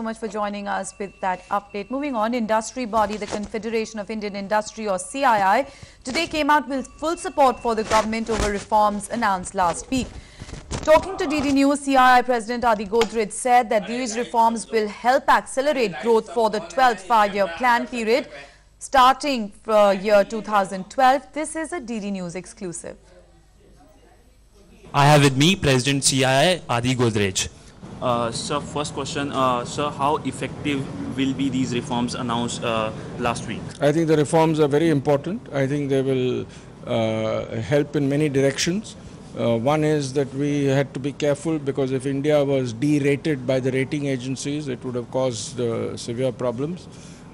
So much for joining us with that update. Moving on, industry body, the Confederation of Indian Industry or CII, today came out with full support for the government over reforms announced last week. Talking to DD News, CII President Adi Godrej said that these reforms will help accelerate growth for the 12th five-year plan period starting for year 2012. This is a DD News exclusive. I have with me President CII Adi Godrej. Sir, first question, sir, how effective will be these reforms announced last week? I think the reforms are very important. I think they will help in many directions. One is that we had to be careful because if India was derated by the rating agencies, it would have caused severe problems.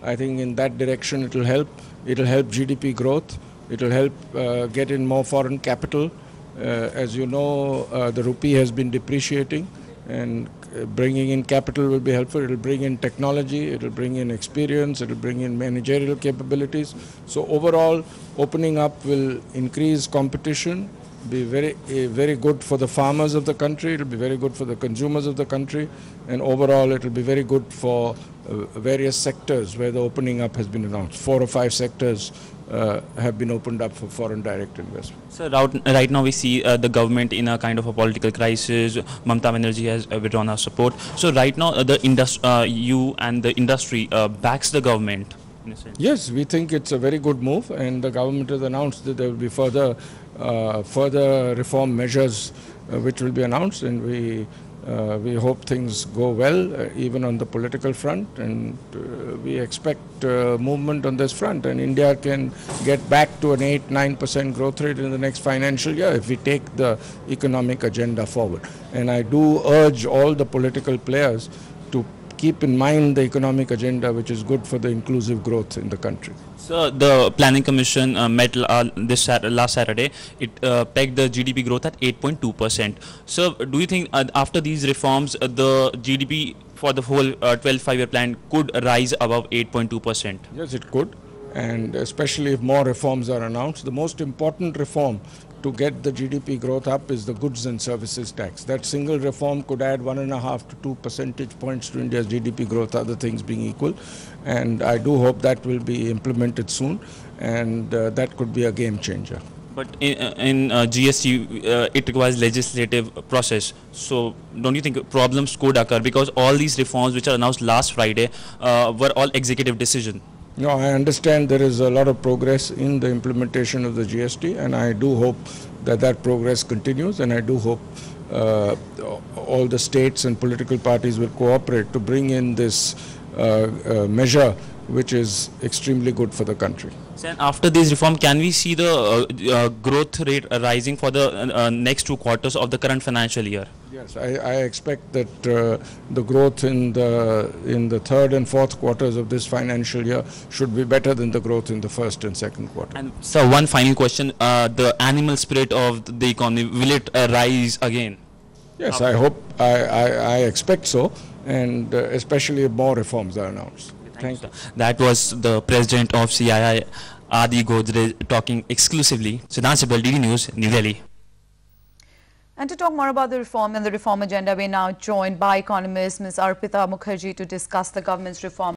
I think in that direction it will help. It will help GDP growth. It will help get in more foreign capital. As you know, the rupee has been depreciating, and bringing in capital will be helpful. It will bring in technology, it will bring in experience, it will bring in managerial capabilities. So overall, opening up will increase competition, be very good for the farmers of the country, it will be very good for the consumers of the country, and overall it will be very good for various sectors where the opening up has been announced. 4 or 5 sectors have been opened up for foreign direct investment. So right now we see the government in a kind of a political crisis. Mamata Banerjee has withdrawn our support. So right now you and the industry backs the government. Yes, we think it's a very good move, and the government has announced that there will be further reform measures which will be announced, and we hope things go well even on the political front, and we expect movement on this front, and India can get back to an 8-9% growth rate in the next financial year if we take the economic agenda forward. And I do urge all the political players to keep in mind the economic agenda, which is good for the inclusive growth in the country. So the Planning Commission met last Saturday. It pegged the GDP growth at 8.2%. So do you think after these reforms, the GDP for the whole 12th five-year plan could rise above 8.2%? Yes, it could, and especially if more reforms are announced. The most important reform to get the GDP growth up is the goods and services tax. That single reform could add 1.5 to 2 percentage points to India's GDP growth, other things being equal. And I do hope that will be implemented soon, and that could be a game changer. But in GST, it requires legislative process. So don't you think problems could occur? Because all these reforms which are announced last Friday were all executive decision. No, I understand there is a lot of progress in the implementation of the GST, and I do hope that that progress continues, and I do hope all the states and political parties will cooperate to bring in this measure, which is extremely good for the country. So after this reform, can we see the growth rate rising for the next 2 quarters of the current financial year? Yes, I expect that the growth in the third and fourth quarters of this financial year should be better than the growth in the first and second quarter. And so one final question, the animal spirit of the economy, will it rise again? Yes, I hope, I expect so, and especially if more reforms are announced. Thank you. That was the president of CII, Adi Godrej, talking exclusively. Siddhant Sibal, DD News, New Delhi. And to talk more about the reform and the reform agenda, we're now joined by economist Ms. Arpita Mukherjee to discuss the government's reform